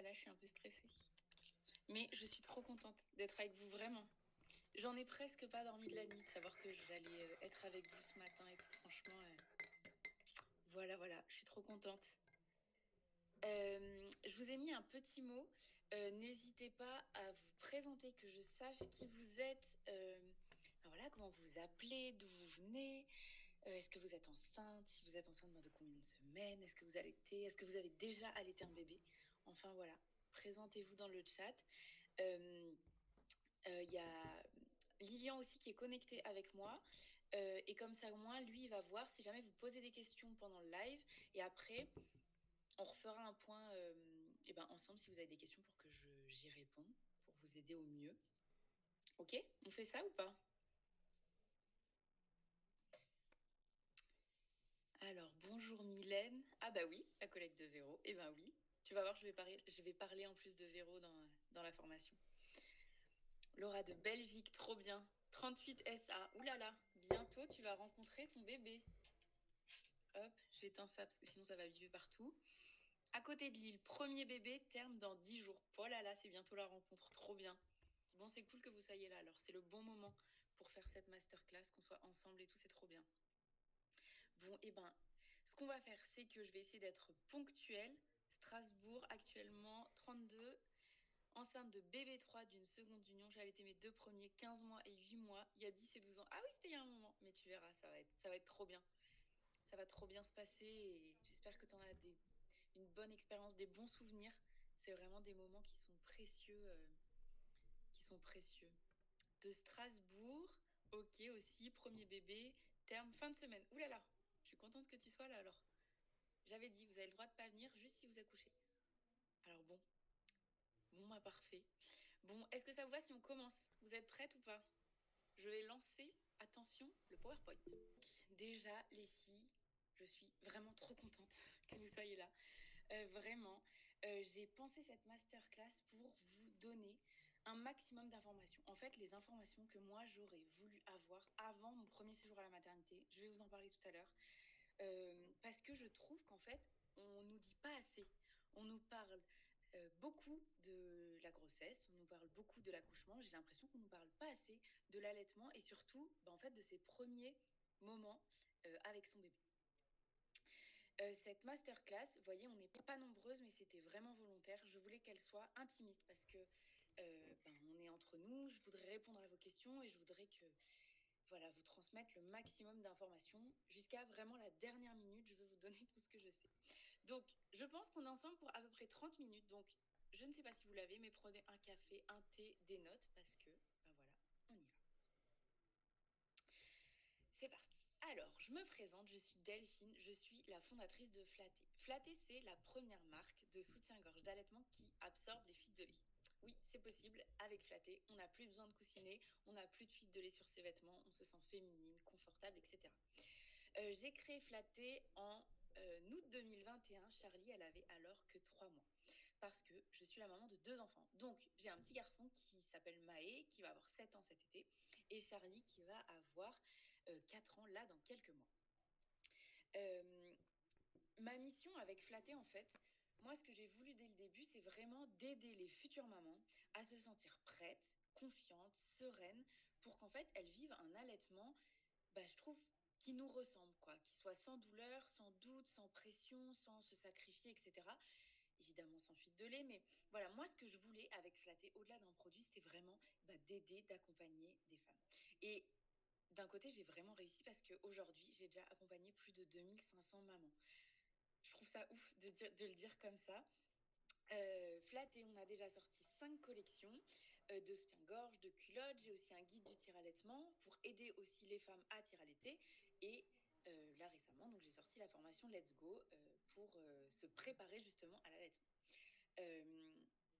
là, je suis un peu stressée. Mais je suis trop contente d'être avec vous, vraiment. J'en ai presque pas dormi de la nuit, de savoir que j'allais être avec vous ce matin et tout. Franchement, voilà, je suis trop contente. Je vous ai mis un petit mot. N'hésitez pas à vous présenter, que je sache qui vous êtes. Voilà, comment vous vous appelez, d'où vous venez. Est-ce que vous êtes enceinte? Si vous êtes enceinte, de combien de semaines? Est-ce que vous allaitez? Est-ce que vous avez déjà allaité un bébé? Enfin voilà, présentez-vous dans le chat. Il y a Lilian aussi qui est connecté avec moi. Et comme ça, au moins, lui, il va voir si jamais vous posez des questions pendant le live. Et après, on refera un point ensemble si vous avez des questions pour que j'y réponde, pour vous aider au mieux. Ok? On fait ça ou pas? Alors, bonjour Mylène. Ah bah oui, la collègue de Véro. Eh ben oui. Tu vas voir, je vais parler en plus de Véro dans la formation. Laura de Belgique, trop bien. 38 SA. Ouh là là, bientôt tu vas rencontrer ton bébé. Hop, j'éteins ça parce que sinon ça va vivre partout. À côté de Lille, premier bébé, terme dans 10 jours. Oh là là, c'est bientôt la rencontre, trop bien. Bon, c'est cool que vous soyez là, alors c'est le bon moment pour faire cette masterclass, qu'on soit ensemble et tout, c'est trop bien. Bon, ce qu'on va faire, c'est que je vais essayer d'être ponctuelle. Strasbourg, actuellement, 32, enceinte de bébé 3 d'une seconde union. J'ai allaité mes 2 premiers, 15 mois et 8 mois, il y a 10 et 12 ans. Ah oui, c'était il y a un moment, mais tu verras, ça va être trop bien. Ça va trop bien se passer et j'espère que tu en as une bonne expérience, des bons souvenirs. C'est vraiment des moments qui sont précieux. De Strasbourg, ok aussi, premier bébé, terme fin de semaine. Ouh là là, je suis contente que tu sois là alors. J'avais dit, vous avez le droit de pas venir juste si vous accouchez. Alors bon, parfait. Bon, est-ce que ça vous va si on commence? Vous êtes prêtes ou pas? Je vais lancer, attention, le PowerPoint. Déjà, les filles, je suis vraiment trop contente que vous soyez là. Vraiment, j'ai pensé cette masterclass pour vous donner un maximum d'informations. En fait, les informations que moi, j'aurais voulu avoir avant mon premier séjour à la maternité. Je vais vous en parler tout à l'heure. Parce que je trouve qu'en fait, on nous dit pas assez. On nous parle beaucoup de la grossesse, on nous parle beaucoup de l'accouchement. J'ai l'impression qu'on nous parle pas assez de l'allaitement et surtout, en fait, de ses premiers moments avec son bébé. Cette masterclass, vous voyez, on n'est pas nombreuses, mais c'était vraiment volontaire. Je voulais qu'elle soit intimiste parce que on est entre nous. Je voudrais répondre à vos questions et je voudrais que vous transmettre le maximum d'informations jusqu'à vraiment la dernière minute. Je veux vous donner tout ce que je sais. Donc, je pense qu'on est ensemble pour à peu près 30 minutes. Donc, je ne sais pas si vous l'avez, mais prenez un café, un thé, des notes parce que, on y va. C'est parti. Alors, je me présente, je suis Delphine, je suis la fondatrice de Flatté. Flatté, c'est la première marque de soutien-gorge d'allaitement qui absorbe les fuites de lait. Oui, c'est possible, avec Flatté, on n'a plus besoin de coussiner, on n'a plus de fuites de lait sur ses vêtements, on se sent féminine, confortable, etc. J'ai créé Flatté en août 2021. Charlie, elle avait alors que 3 mois. Parce que je suis la maman de 2 enfants. Donc, j'ai un petit garçon qui s'appelle Maë, qui va avoir 7 ans cet été, et Charlie qui va avoir 4 ans là dans quelques mois. Ma mission avec Flatté, en fait, moi, ce que j'ai voulu dès le début, c'est vraiment d'aider les futures mamans à se sentir prêtes, confiantes, sereines, pour qu'en fait, elles vivent un allaitement, je trouve, qui nous ressemble, quoi, qui soit sans douleur, sans doute, sans pression, sans se sacrifier, etc. Évidemment sans fuite de lait, mais voilà, moi ce que je voulais avec Flatté, au-delà d'un produit, c'était vraiment d'aider, d'accompagner des femmes. Et d'un côté, j'ai vraiment réussi parce qu'aujourd'hui, j'ai déjà accompagné plus de 2500 mamans. Je trouve ça ouf de le dire comme ça. Flatté, on a déjà sorti 5 collections de soutien-gorge, de culottes. J'ai aussi un guide du tir-allaitement pour aider aussi les femmes à tir-allaiter. Et là récemment, donc j'ai sorti la formation Let's Go pour se préparer justement à l'allaitement.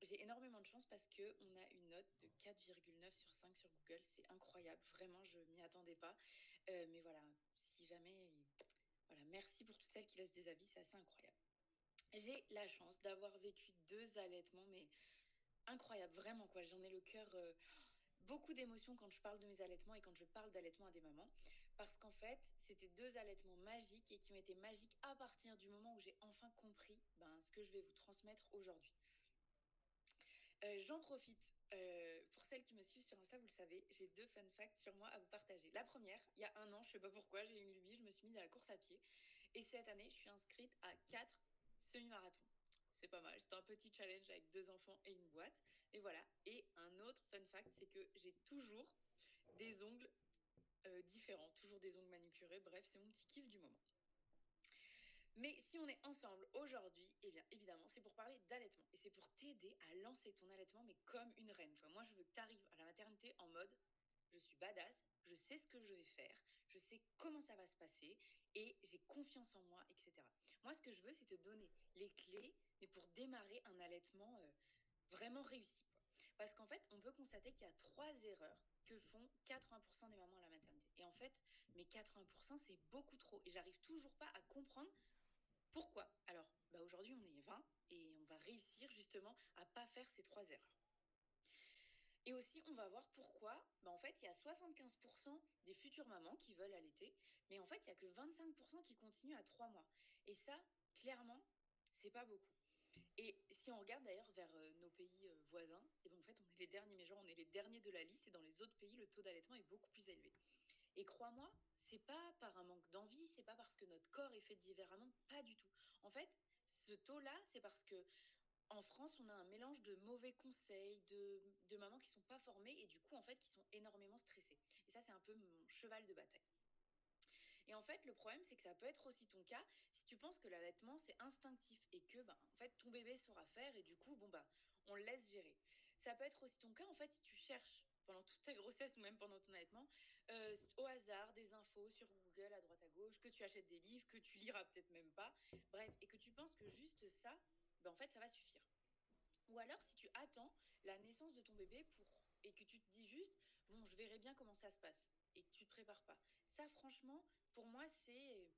J'ai énormément de chance parce qu'on a une note de 4,9 sur 5 sur Google. C'est incroyable, vraiment, je m'y attendais pas. Mais voilà, si jamais... Voilà, merci pour toutes celles qui laissent des avis, c'est assez incroyable. J'ai la chance d'avoir vécu 2 allaitements, mais incroyable, vraiment, quoi. J'en ai le cœur... beaucoup d'émotions quand je parle de mes allaitements et quand je parle d'allaitement à des mamans. Parce qu'en fait, c'était 2 allaitements magiques et qui ont été magiques à partir du moment où j'ai enfin compris ce que je vais vous transmettre aujourd'hui. J'en profite. Pour celles qui me suivent sur Insta, vous le savez, j'ai 2 fun facts sur moi à vous partager. La première, il y a 1 an, je sais pas pourquoi, j'ai eu une lubie, je me suis mise à la course à pied. Et cette année, je suis inscrite à 4 semi-marathons. C'est pas mal. C'était un petit challenge avec 2 enfants et une boîte. Et voilà. Et un autre fun fact, c'est que j'ai toujours des ongles différents, toujours des ongles manucurés. Bref, c'est mon petit kiff du moment. Mais si on est ensemble aujourd'hui, eh bien évidemment, c'est pour parler d'allaitement. Et c'est pour t'aider à lancer ton allaitement, mais comme une reine. Enfin, moi, je veux que tu arrives à la maternité en mode je suis badass, je sais ce que je vais faire, je sais comment ça va se passer et j'ai confiance en moi, etc. Moi, ce que je veux, c'est te donner les clés, mais pour démarrer un allaitement vraiment réussi, quoi. Parce qu'en fait, on peut constater qu'il y a 3 erreurs que font 80% des mamans à la maternité. Et en fait, mais 80%, c'est beaucoup trop. Et j'arrive toujours pas à comprendre pourquoi. Alors, aujourd'hui, on est 20 et on va réussir justement à pas faire ces 3 erreurs. Et aussi, on va voir pourquoi, en fait, il y a 75% des futures mamans qui veulent allaiter, mais en fait, il n'y a que 25% qui continuent à 3 mois. Et ça, clairement, c'est pas beaucoup. Et si on regarde d'ailleurs vers nos pays voisins, et en fait, on est les derniers, mais genre, on est les derniers de la liste, et dans les autres pays, le taux d'allaitement est beaucoup plus élevé. Et crois-moi, c'est pas par un manque d'envie, c'est pas parce que notre corps est fait différemment, pas du tout. En fait, ce taux-là, c'est parce que en France, on a un mélange de mauvais conseils, de mamans qui sont pas formées et du coup, en fait, qui sont énormément stressées. Et ça, c'est un peu mon cheval de bataille. Et en fait, le problème, c'est que ça peut être aussi ton cas si tu penses que l'allaitement, c'est instinctif et que, en fait, ton bébé saura faire et du coup, on le laisse gérer. Ça peut être aussi ton cas, en fait, si tu cherches pendant toute ta grossesse ou même pendant ton allaitement, au hasard, des infos sur Google à droite à gauche, que tu achètes des livres, que tu liras peut-être même pas, bref, et que tu penses que juste ça, en fait, ça va suffire. Ou alors, si tu attends la naissance de ton bébé et que tu te dis juste, bon, je verrai bien comment ça se passe, et que tu te prépares pas. Ça, franchement, pour moi, c'est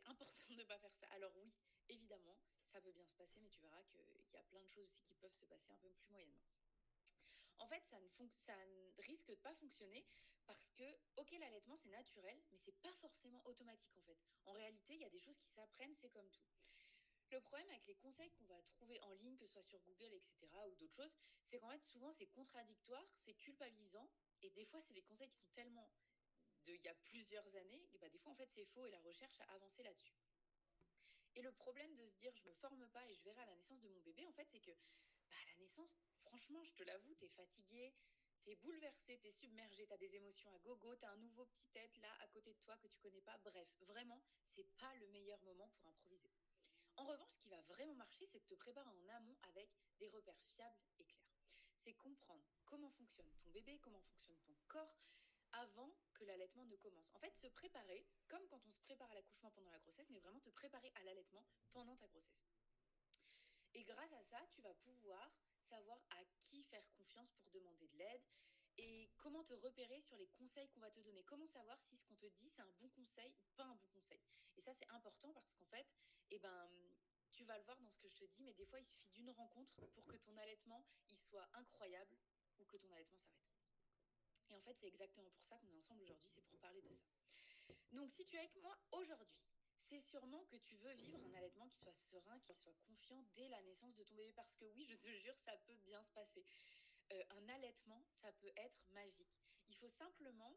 important de ne pas faire ça. Alors oui, évidemment, ça peut bien se passer, mais tu verras qu'il y a plein de choses aussi qui peuvent se passer un peu plus moyennement. En fait, ça ne risque de pas fonctionner parce que, ok, l'allaitement, c'est naturel, mais c'est pas forcément automatique, en fait. En réalité, il y a des choses qui s'apprennent, c'est comme tout. Le problème avec les conseils qu'on va trouver en ligne, que ce soit sur Google, etc., ou d'autres choses, c'est qu'en fait, souvent, c'est contradictoire, c'est culpabilisant, et des fois, c'est des conseils qui sont tellement il y a plusieurs années, et des fois, en fait, c'est faux, et la recherche a avancé là-dessus. Et le problème de se dire, je me forme pas et je verrai à la naissance de mon bébé, en fait, c'est que, à la naissance, franchement, je te l'avoue, t'es fatigué, t'es bouleversé, t'es submergé, t'as des émotions à gogo, t'as un nouveau petit être là à côté de toi que tu connais pas. Bref, vraiment, c'est pas le meilleur moment pour improviser. En revanche, ce qui va vraiment marcher, c'est de te préparer en amont avec des repères fiables et clairs. C'est comprendre comment fonctionne ton bébé, comment fonctionne ton corps avant que l'allaitement ne commence. En fait, se préparer, comme quand on se prépare à l'accouchement pendant la grossesse, mais vraiment te préparer à l'allaitement pendant ta grossesse. Et grâce à ça, tu vas pouvoir savoir à qui faire confiance pour demander de l'aide et comment te repérer sur les conseils qu'on va te donner. Comment savoir si ce qu'on te dit, c'est un bon conseil ou pas un bon conseil. Et ça, c'est important parce qu'en fait, tu vas le voir dans ce que je te dis, mais des fois, il suffit d'une rencontre pour que ton allaitement, il soit incroyable ou que ton allaitement s'arrête. Et en fait, c'est exactement pour ça qu'on est ensemble aujourd'hui, c'est pour parler de ça. Donc, si tu es avec moi aujourd'hui, c'est sûrement que tu veux vivre un allaitement qui soit serein, qui soit confiant dès la naissance de ton bébé. Parce que oui, je te jure, ça peut bien se passer. Un allaitement, ça peut être magique. Il faut simplement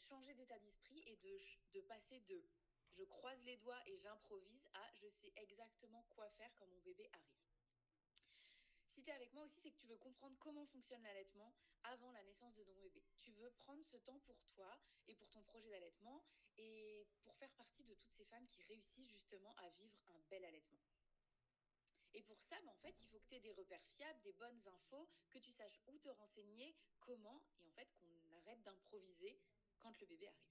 changer d'état d'esprit et de passer de je croise les doigts et j'improvise à je sais exactement quoi faire quand mon bébé arrive. Si tu es avec moi aussi, c'est que tu veux comprendre comment fonctionne l'allaitement avant la naissance de ton bébé. Tu veux prendre ce temps pour toi et pour ton projet d'allaitement et pour faire partie de toutes ces femmes qui réussissent justement à vivre un bel allaitement. Et pour ça, en fait, il faut que tu aies des repères fiables, des bonnes infos, que tu saches où te renseigner, comment, et en fait qu'on arrête d'improviser quand le bébé arrive.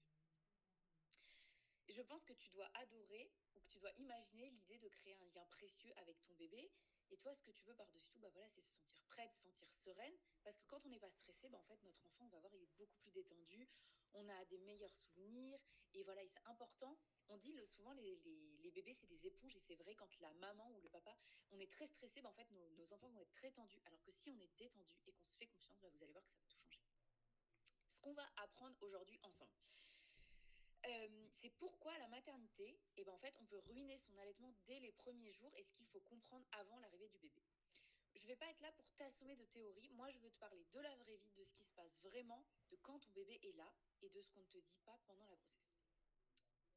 Je pense que tu dois adorer ou que tu dois imaginer l'idée de créer un lien précieux avec ton bébé. Et toi, ce que tu veux par-dessus tout, c'est se sentir prête, se sentir sereine. Parce que quand on n'est pas stressé, en fait, notre enfant, on va voir, il est beaucoup plus détendu. On a des meilleurs souvenirs. Et voilà, et c'est important. On dit souvent, les bébés, c'est des éponges. Et c'est vrai, quand la maman ou le papa, on est très stressé, en fait, nos enfants vont être très tendus. Alors que si on est détendu et qu'on se fait confiance, vous allez voir que ça va tout changer. Ce qu'on va apprendre aujourd'hui ensemble. C'est pourquoi la maternité, en fait, on peut ruiner son allaitement dès les premiers jours et ce qu'il faut comprendre avant l'arrivée du bébé. Je vais pas être là pour t'assommer de théories. Moi, je veux te parler de la vraie vie, de ce qui se passe vraiment, de quand ton bébé est là et de ce qu'on ne te dit pas pendant la grossesse.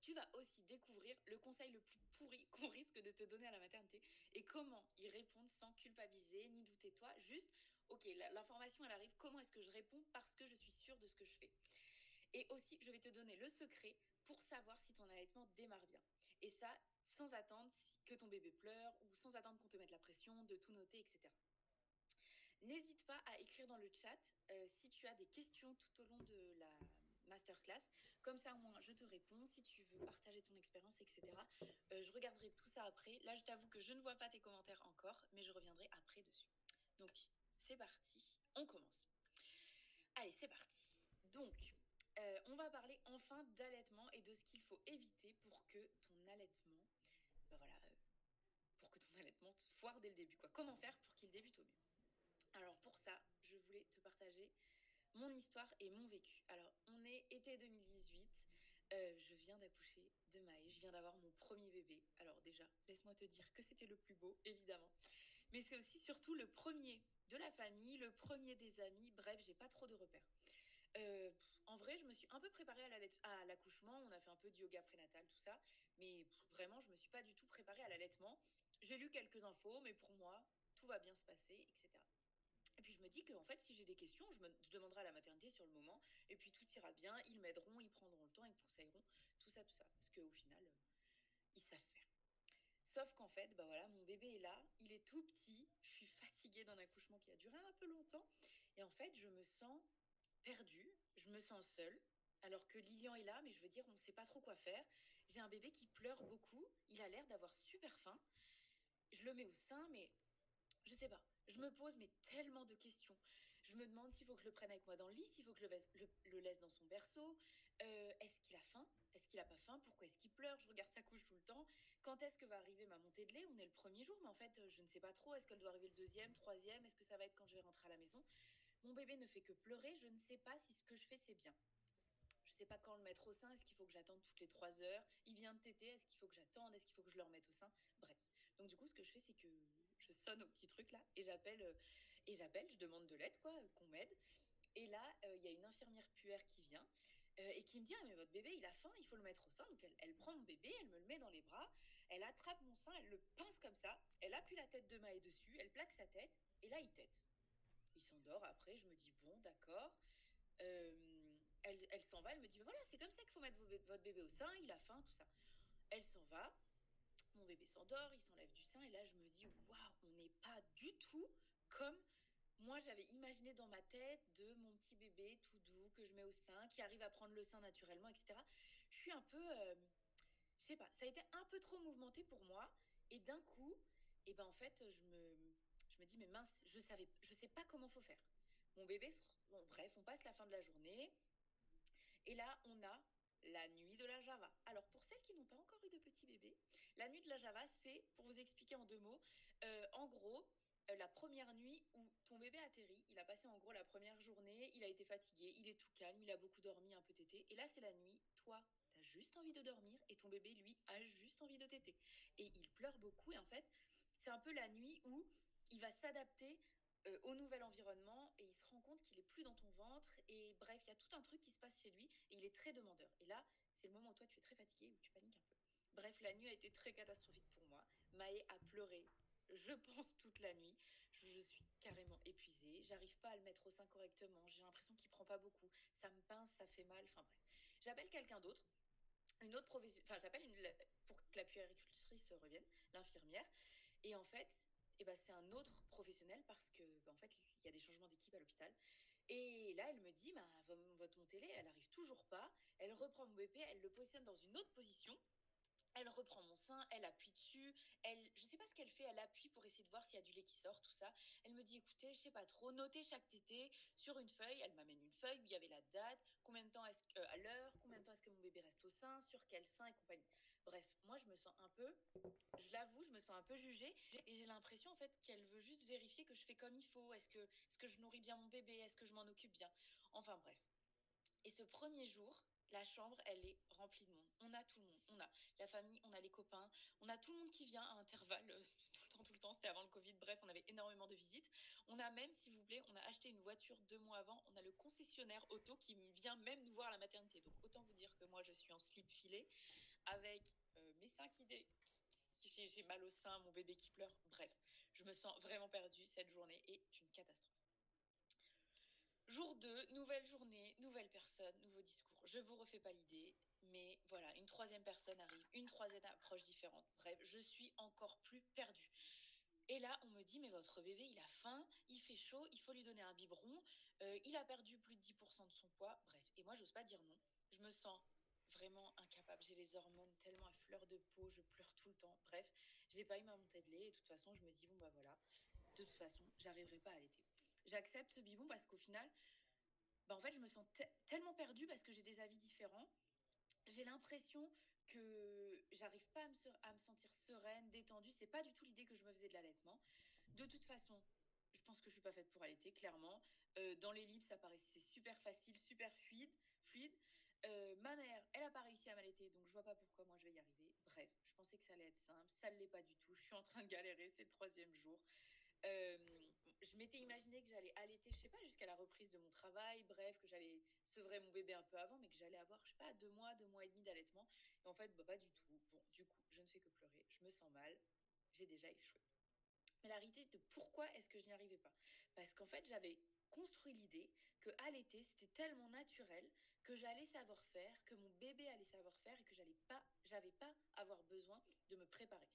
Tu vas aussi découvrir le conseil le plus pourri qu'on risque de te donner à la maternité et comment y répondre sans culpabiliser ni douter de toi. Juste, ok, l'information elle arrive, comment est-ce que je réponds parce que je suis sûre de ce que je fais. Et aussi, je vais te donner le secret pour savoir si ton allaitement démarre bien. Et ça, sans attendre que ton bébé pleure ou sans attendre qu'on te mette la pression de tout noter, etc. N'hésite pas à écrire dans le chat si tu as des questions tout au long de la masterclass. Comme ça, au moins, je te réponds. Si tu veux partager ton expérience, etc., je regarderai tout ça après. Là, je t'avoue que je ne vois pas tes commentaires encore, mais je reviendrai après dessus. Donc, c'est parti. On commence. Allez, c'est parti. Donc, on va parler enfin d'allaitement et de ce qu'il faut éviter pour que ton allaitement, pour que ton allaitement foire dès le début, quoi. Comment faire pour qu'il débute au mieux? Alors pour ça, je voulais te partager mon histoire et mon vécu. Alors, on est été 2018, je viens d'accoucher de Maë, je viens d'avoir mon premier bébé. Alors déjà, laisse-moi te dire que c'était le plus beau, évidemment. Mais c'est aussi surtout le premier de la famille, le premier des amis, bref, j'ai pas trop de repères. En vrai, je me suis un peu préparée à l'accouchement, on a fait un peu de yoga prénatal, tout ça, mais vraiment, je me suis pas du tout préparée à l'allaitement. J'ai lu quelques infos, mais pour moi, tout va bien se passer, etc. Et puis je me dis qu'en fait, si j'ai des questions, je demanderai à la maternité sur le moment, et puis tout ira bien, ils m'aideront, ils prendront le temps, ils me conseilleront, tout ça, parce qu'au final, ils savent faire. Sauf qu'en fait, bah voilà, mon bébé est là, il est tout petit, je suis fatiguée d'un accouchement qui a duré un peu longtemps, et en fait, je me sens perdue, je me sens seule, alors que Lilian est là, mais je veux dire, on ne sait pas trop quoi faire. J'ai un bébé qui pleure beaucoup, il a l'air d'avoir super faim, je le mets au sein, mais je sais pas. Je me pose mais tellement de questions. Je me demande s'il faut que je le prenne avec moi dans le lit, s'il faut que le laisse dans son berceau. Est-ce qu'il a faim? Est-ce qu'il a pas faim? Pourquoi est-ce qu'il pleure? Je regarde sa couche tout le temps. Quand est-ce que va arriver ma montée de lait? On est le premier jour, mais en fait, je ne sais pas trop. Est-ce qu'elle doit arriver le deuxième, troisième? Est-ce que ça va être quand je vais rentrer à la maison? Mon bébé ne fait que pleurer. Je ne sais pas si ce que je fais, c'est bien. Je sais pas quand le mettre au sein. Est-ce qu'il faut que j'attende toutes les 3 heures? Il vient de téter. Est-ce qu'il faut que j'attende? Est-ce qu'il faut que je le remette au sein? Bref. Donc du coup, ce que je fais, c'est que je sonne au petit truc là et j'appelle, je demande de l'aide, quoi, qu'on m'aide. Et là, il y a une infirmière puère qui vient et qui me dit: ah, mais votre bébé, il a faim, il faut le mettre au sein. Donc elle prend mon bébé, elle me le met dans les bras, elle attrape mon sein, elle le pince comme ça, elle appuie la tête de Maë dessus, elle plaque sa tête et là, il tète. Il s'endort après, je me dis: bon, d'accord. Elle s'en va, elle me dit: voilà, c'est comme ça qu'il faut mettre votre bébé au sein, il a faim, tout ça. Elle s'en va, mon bébé s'endort, il s'enlève du sein, et là je me dis: waouh, on n'est pas du tout comme moi j'avais imaginé dans ma tête de mon petit bébé tout doux que je mets au sein, qui arrive à prendre le sein naturellement, etc. Je suis un peu, je sais pas, ça a été un peu trop mouvementé pour moi, et d'un coup, et ben en fait, je me dis: mais mince, je sais pas comment faut faire. Mon bébé, bon bref, on passe la fin de la journée, et là, on a la nuit de la Java. Alors, pour celles qui n'ont pas encore eu de petit bébé, la nuit de la Java, c'est, pour vous expliquer en 2 mots, en gros, la première nuit où ton bébé atterrit, il a passé en gros la première journée, il a été fatigué, il est tout calme, il a beaucoup dormi, un peu tété, et là, c'est la nuit, toi, t'as juste envie de dormir, et ton bébé, lui, a juste envie de téter. Et il pleure beaucoup, et en fait, c'est un peu la nuit où il va s'adapter au nouvel environnement et il se rend compte qu'il est plus dans ton ventre et bref, il y a tout un truc qui se passe chez lui et il est très demandeur. Et là, c'est le moment où toi tu es très fatigué, où tu paniques un peu. Bref, la nuit a été très catastrophique pour moi. Maë a pleuré, je pense, toute la nuit. Je suis carrément épuisée. J'arrive pas à le mettre au sein correctement. J'ai l'impression qu'il prend pas beaucoup. Ça me pince, ça fait mal. Enfin bref. J'appelle quelqu'un d'autre, une autre profession. Enfin, pour que la puéricultrice revienne, l'infirmière. Et en fait, c'est un autre professionnel parce que en fait, il y a des changements d'équipe à l'hôpital. Et là, elle me dit: bah, votre montée-lait, elle arrive toujours pas. Elle reprend mon bébé, elle le positionne dans une autre position. Elle reprend mon sein, elle appuie dessus, je sais pas ce qu'elle fait, elle appuie pour essayer de voir s'il y a du lait qui sort, tout ça. Elle me dit: écoutez, je sais pas trop, notez chaque tétée sur une feuille. Elle m'amène une feuille où il y avait la date, combien de temps à l'heure, combien de temps est-ce que mon bébé reste au sein, sur quel sein et compagnie. Bref, moi je me sens un peu, je l'avoue, je me sens un peu jugée et j'ai l'impression en fait qu'elle veut juste vérifier que je fais comme il faut. Est-ce que je nourris bien mon bébé? Est-ce que je m'en occupe bien? Enfin bref. Et ce premier jour, la chambre, elle est remplie de monde. On a tout le monde. On a la famille, on a les copains, on a tout le monde qui vient à intervalles tout le temps tout le temps. C'était avant le Covid. Bref, on avait énormément de visites. On a même, s'il vous plaît, on a acheté une voiture 2 mois avant. On a le concessionnaire auto qui vient même nous voir à la maternité. Donc, autant vous dire que moi, je suis en slip filet avec mes seins j'ai mal au sein, mon bébé qui pleure. Bref, je me sens vraiment perdue. Cette journée est une catastrophe. Jour 2, nouvelle journée, nouvelle personne, nouveau discours. Je vous refais pas l'idée, mais voilà, une troisième personne arrive, une troisième approche différente. Bref, je suis encore plus perdue. Et là, on me dit, mais votre bébé, il a faim, il fait chaud, il faut lui donner un biberon, il a perdu plus de 10% de son poids. Bref, et moi, j'ose pas dire non. Je me sens vraiment incapable. J'ai les hormones tellement à fleur de peau, je pleure tout le temps. Bref, j'ai pas eu ma montée de lait et de toute façon, je me dis, bon bah voilà, de toute façon, j'arriverai pas à allaiter. J'accepte ce biberon parce qu'au final, en fait, je me sens tellement perdue parce que j'ai des avis différents. J'ai l'impression que j'arrive pas à me sentir sereine, détendue. C'est pas du tout l'idée que je me faisais de l'allaitement. De toute façon, je pense que je suis pas faite pour allaiter, clairement. Dans les livres, ça paraissait super facile, super fluide. Ma mère, elle a pas réussi à m'allaiter, donc je vois pas pourquoi moi je vais y arriver. Bref, je pensais que ça allait être simple, ça ne l'est pas du tout. Je suis en train de galérer, c'est le 3e jour. Euh, je m'étais imaginé que j'allais allaiter, je sais pas, jusqu'à la reprise de mon travail, bref, que j'allais sevrer mon bébé un peu avant, mais que j'allais avoir, je sais pas, 2 mois et demi d'allaitement. Et en fait, pas du tout. Bon, du coup, je ne fais que pleurer, je me sens mal, j'ai déjà échoué. Mais la réalité de pourquoi est-ce que je n'y arrivais pas? Parce qu'en fait, j'avais construit l'idée que allaiter, c'était tellement naturel que j'allais savoir faire, que mon bébé allait savoir faire et que j'avais pas avoir besoin de me préparer.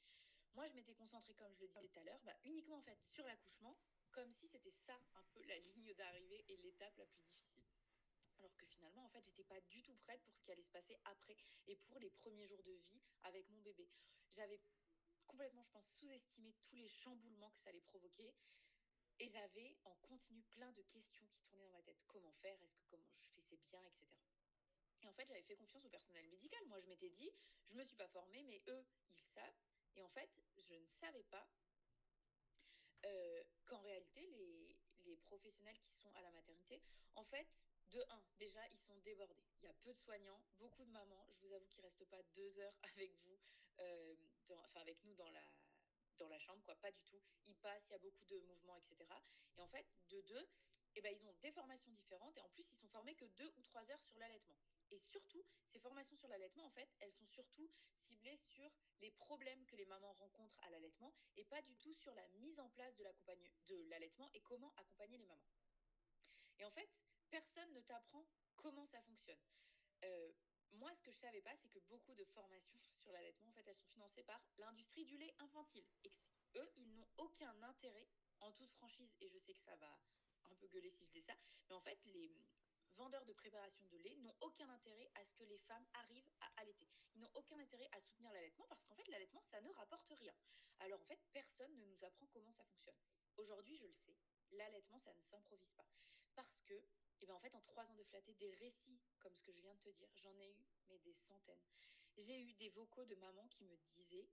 Moi, je m'étais concentrée, comme je le disais tout à l'heure, uniquement en fait sur l'accouchement, comme si c'était ça un peu la ligne d'arrivée et l'étape la plus difficile. Alors que finalement, en fait, j'étais pas du tout prête pour ce qui allait se passer après et pour les premiers jours de vie avec mon bébé. J'avais complètement, je pense, sous-estimé tous les chamboulements que ça allait provoquer. Et j'avais en continu plein de questions qui tournaient dans ma tête. Comment faire? Est-ce que comment je fais c'est bien, etc. Et en fait, j'avais fait confiance au personnel médical. Moi, je m'étais dit, je me suis pas formée, mais eux, ils savent. Et en fait, je ne savais pas qu'en réalité, les professionnels qui sont à la maternité, en fait, de un, déjà, ils sont débordés. Il y a peu de soignants, beaucoup de mamans. Je vous avoue qu'ils ne restent pas 2 heures avec vous, avec nous dans la chambre, quoi. Pas du tout. Ils passent, il y a beaucoup de mouvements, etc. Et en fait, de deux, ils ont des formations différentes et en plus, ils sont formés que 2 ou 3 heures sur l'allaitement. Et surtout, ces formations sur l'allaitement, en fait, elles sont surtout ciblées sur les problèmes que les mamans rencontrent à l'allaitement et pas du tout sur la mise en place de l'allaitement et comment accompagner les mamans. Et en fait, personne ne t'apprend comment ça fonctionne. Euh, Moi, ce que je savais pas, c'est que beaucoup de formations sur l'allaitement, en fait, elles sont financées par l'industrie du lait infantile. Et eux, ils n'ont aucun intérêt, en toute franchise, et je sais que ça va un peu gueuler si je dis ça, mais en fait, les vendeurs de préparation de lait n'ont aucun intérêt à ce que les femmes arrivent à allaiter. Ils n'ont aucun intérêt à soutenir l'allaitement parce qu'en fait, l'allaitement, ça ne rapporte rien. Alors en fait, personne ne nous apprend comment ça fonctionne. Aujourd'hui, je le sais, l'allaitement, ça ne s'improvise pas. Parce que en fait, en 3 ans de flatter, des récits comme ce que je viens de te dire, j'en ai eu, mais des centaines. J'ai eu des vocaux de mamans qui me disaient,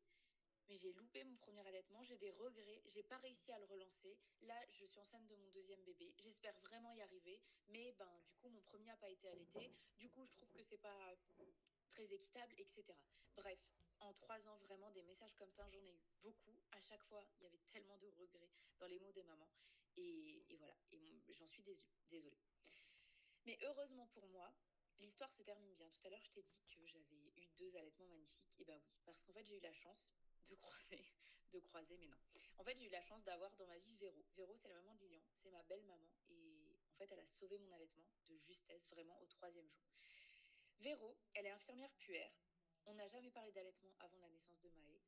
mais j'ai loupé mon premier allaitement, j'ai des regrets, j'ai pas réussi à le relancer. Là, je suis enceinte de mon 2e bébé, j'espère vraiment y arriver, mais du coup, mon premier n'a pas été allaité. Du coup, je trouve que c'est pas très équitable, etc. Bref, en 3 ans, vraiment, des messages comme ça, j'en ai eu beaucoup. À chaque fois, il y avait tellement de regrets dans les mots des mamans. Et voilà, j'en suis désolée. Mais heureusement pour moi, l'histoire se termine bien. Tout à l'heure, je t'ai dit que j'avais eu 2 allaitements magnifiques. Et ben oui, parce qu'en fait, j'ai eu la chance de croiser, mais non. En fait, j'ai eu la chance d'avoir dans ma vie Véro. Véro, c'est la maman de Lilian, c'est ma belle-maman. Et en fait, elle a sauvé mon allaitement de justesse, vraiment, au 3e jour. Véro, elle est infirmière puère. On n'a jamais parlé d'allaitement avant la naissance de Maë.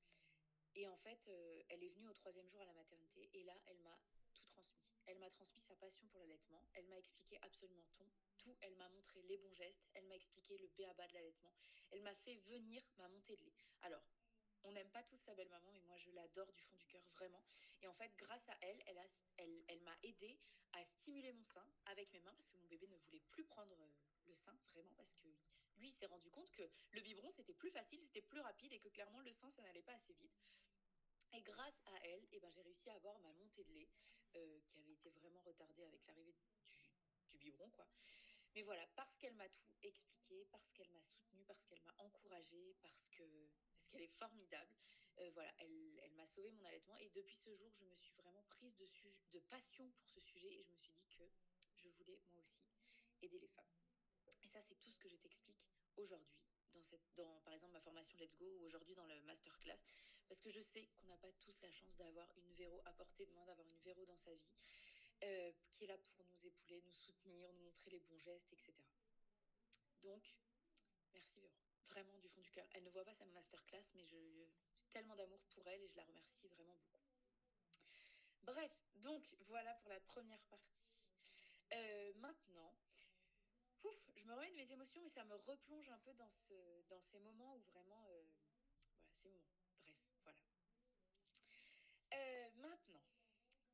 Et en fait, elle est venue au 3e jour à la maternité. Et là, elle m'a tout transmis. Elle m'a transmis sa passion pour l'allaitement. Elle m'a expliqué absolument tout. Elle m'a montré les bons gestes. Elle m'a expliqué le b.a.-ba de l'allaitement. Elle m'a fait venir ma montée de lait. Alors, on n'aime pas tous sa belle-maman, mais moi, je l'adore du fond du cœur, vraiment. Et en fait, grâce à elle, elle m'a aidée à stimuler mon sein avec mes mains parce que mon bébé ne voulait plus prendre le sein, vraiment, parce que lui, il s'est rendu compte que le biberon, c'était plus facile, c'était plus rapide et que clairement, le sein, ça n'allait pas assez vite. Et grâce à elle, j'ai réussi à avoir ma montée de lait qui avait été vraiment retardée avec l'arrivée du biberon, quoi. Mais voilà, parce qu'elle m'a tout expliqué, parce qu'elle m'a soutenue, parce qu'elle m'a encouragée, parce qu'elle est formidable, Voilà, elle m'a sauvé mon allaitement. Et depuis ce jour, je me suis vraiment prise de passion pour ce sujet et je me suis dit que je voulais moi aussi aider les femmes. Et ça, c'est tout ce que je t'explique aujourd'hui dans par exemple ma formation Let's Go ou aujourd'hui dans le masterclass, parce que je sais qu'on n'a pas tous la chance d'avoir une Véro à portée de main, d'avoir une Véro dans sa vie, qui est là pour nous épauler, nous soutenir, nous montrer les bons gestes, etc. Donc, merci Véro, vraiment du fond du cœur. Elle ne voit pas sa masterclass, mais j'ai tellement d'amour pour elle et je la remercie vraiment beaucoup. Bref, donc voilà pour la première partie. Maintenant, je me remets de mes émotions, mais ça me replonge un peu dans ces moments où vraiment... voilà, ces moments. Bref, voilà. Maintenant,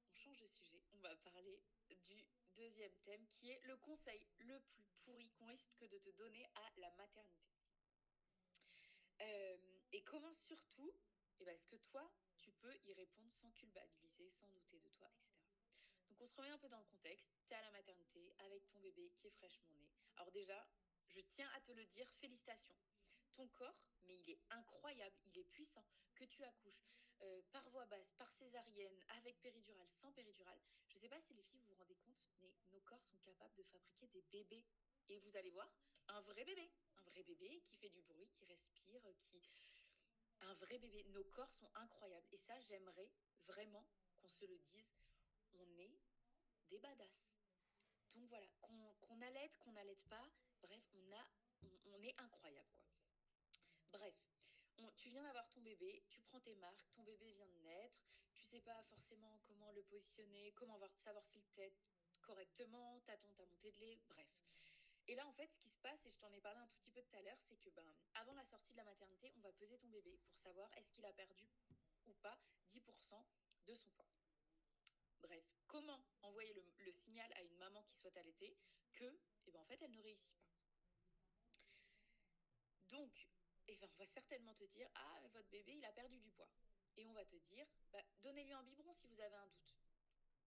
on change de sujet. On va parler du deuxième thème qui est le conseil le plus pourri qu'on risque de te donner à la maternité. Et comment surtout, est-ce que toi, tu peux y répondre sans culpabiliser, sans douter de toi, etc. Donc on se remet un peu dans le contexte. T'es à la maternité avec ton bébé qui est fraîchement né. Alors déjà, je tiens à te le dire, félicitations. Ton corps, mais il est incroyable, il est puissant. Que tu accouches par voie basse, par césarienne, avec péridurale, sans péridurale. Je ne sais pas si les filles vous vous rendez compte, mais nos corps sont capables de fabriquer des bébés. Et vous allez voir, un vrai bébé qui fait du bruit, qui respire, un vrai bébé. Nos corps sont incroyables. Et ça, j'aimerais vraiment qu'on se le dise. On est des badass. Donc voilà, qu'on allaite, qu'on n'allaite pas, bref, on est incroyable, quoi. Bref, tu viens d'avoir ton bébé, tu prends tes marques, ton bébé vient de naître, tu sais pas forcément comment le positionner, comment savoir s'il tète correctement, t'attends ta montée de lait, bref. Et là, en fait, ce qui se passe, et je t'en ai parlé un tout petit peu tout à l'heure, c'est que avant la sortie de la maternité, on va peser ton bébé pour savoir est-ce qu'il a perdu ou pas 10% de son poids. Bref, comment envoyer le signal à une maman qui souhaite allaiter que, en fait, elle ne réussit pas. Donc, on va certainement te dire, ah, votre bébé, il a perdu du poids. Et on va te dire, donnez-lui un biberon si vous avez un doute.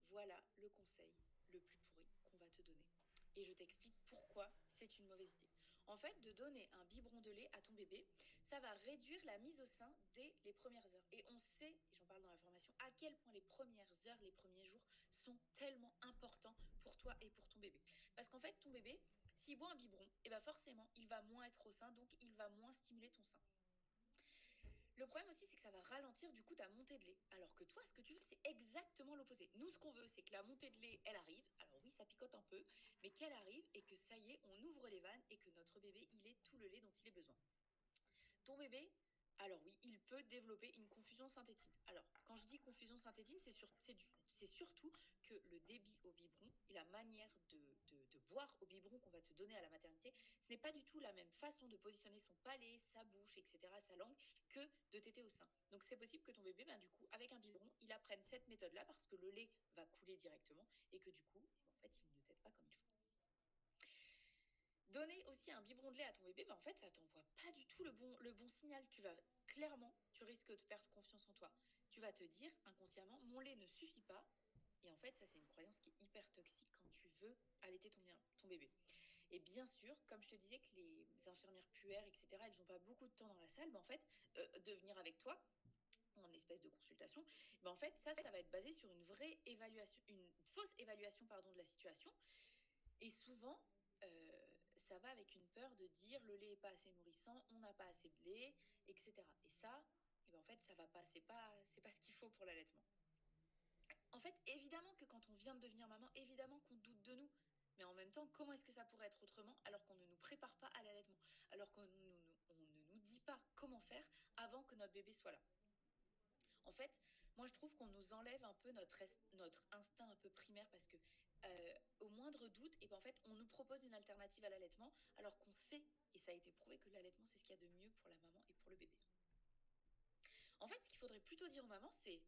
Voilà le conseil le plus pourri qu'on va te donner. Et je t'explique pourquoi c'est une mauvaise idée. En fait, de donner un biberon de lait à ton bébé, ça va réduire la mise au sein dès les premières heures. Et on sait, et j'en parle dans la formation, à quel point les premières heures, les premiers jours sont tellement importants pour toi et pour ton bébé. Parce qu'en fait, ton bébé, s'il boit un biberon, forcément, il va moins être au sein, donc il va moins stimuler ton sein. Le problème aussi, c'est que ça va ralentir du coup ta montée de lait. Alors que toi, ce que tu veux, c'est exactement l'opposé. Nous, ce qu'on veut, c'est que la montée de lait, elle arrive. Alors oui, ça picote un peu, mais qu'elle arrive et que ça y est, on ouvre les vannes et que notre bébé, il ait tout le lait dont il ait besoin. Ton bébé, alors oui, il peut développer une confusion synthétine. Alors, quand je dis confusion synthétine, c'est surtout que le débit au biberon et la manière de boire au biberon qu'on va te donner à la maternité, ce n'est pas du tout la même façon de positionner son palais, sa bouche, etc., sa langue, que de téter au sein. Donc, c'est possible que ton bébé, du coup, avec un biberon, il apprenne cette méthode-là parce que le lait va couler directement et que du coup, en fait, il ne tète pas comme il faut. Donner aussi un biberon de lait à ton bébé, en fait, ça t'envoie pas du tout le bon signal. Tu risques de perdre confiance en toi. Tu vas te dire inconsciemment, mon lait ne suffit pas. Et en fait, ça, c'est une croyance qui est hyper toxique quand tu veux allaiter ton bébé. Et bien sûr, comme je te disais que les infirmières puères, etc., elles n'ont pas beaucoup de temps dans la salle, en fait, de venir avec toi en espèce de consultation, en fait, ça va être basé sur une vraie évaluation, une fausse évaluation, de la situation. Et souvent, ça va avec une peur de dire le lait n'est pas assez nourrissant, on n'a pas assez de lait, etc. Et ça, en fait, ça va pas, c'est pas ce qu'il faut pour l'allaitement. En fait, évidemment que quand on vient de devenir maman, évidemment qu'on doute de nous. Mais en même temps, comment est-ce que ça pourrait être autrement alors qu'on ne nous prépare pas à l'allaitement, alors qu'on ne nous dit pas comment faire avant que notre bébé soit là. En fait, moi je trouve qu'on nous enlève un peu notre instinct un peu primaire parce que au moindre doute, en fait, on nous propose une alternative à l'allaitement alors qu'on sait, et ça a été prouvé, que l'allaitement c'est ce qu'il y a de mieux pour la maman et pour le bébé. En fait, ce qu'il faudrait plutôt dire aux mamans, c'est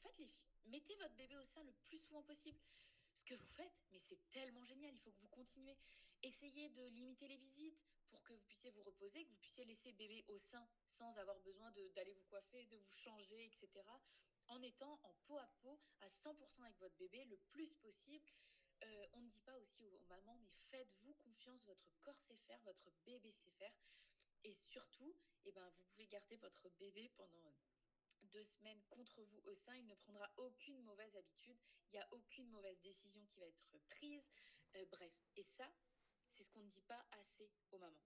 en fait les filles, mettez votre bébé au sein le plus souvent possible. Ce que vous faites, mais c'est tellement génial, il faut que vous continuez. Essayez de limiter les visites pour que vous puissiez vous reposer, que vous puissiez laisser bébé au sein sans avoir besoin d'aller vous coiffer, de vous changer, etc. En étant en peau à peau à 100% avec votre bébé le plus possible. On ne dit pas aussi aux mamans, mais faites-vous confiance, votre corps sait faire, votre bébé sait faire. Et surtout, vous pouvez garder votre bébé pendant 2 semaines contre vous au sein, il ne prendra aucune mauvaise habitude, il n'y a aucune mauvaise décision qui va être prise. Bref, et ça, c'est ce qu'on ne dit pas assez aux mamans.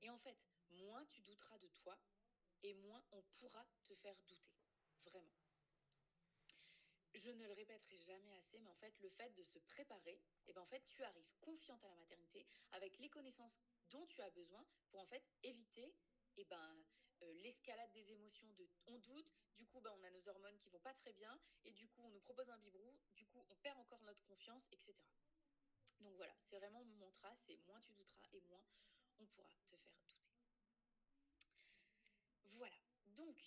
Et en fait, moins tu douteras de toi, et moins on pourra te faire douter. Vraiment. Je ne le répéterai jamais assez, mais en fait, le fait de se préparer, et ben en fait, tu arrives confiante à la maternité avec les connaissances dont tu as besoin pour en fait éviter l'escalade des émotions de on doute, du coup on a nos hormones qui vont pas très bien et du coup on nous propose un biberou, du coup on perd encore notre confiance, etc. Donc voilà, c'est vraiment mon mantra, c'est moins tu douteras et moins on pourra te faire douter. Voilà. Donc,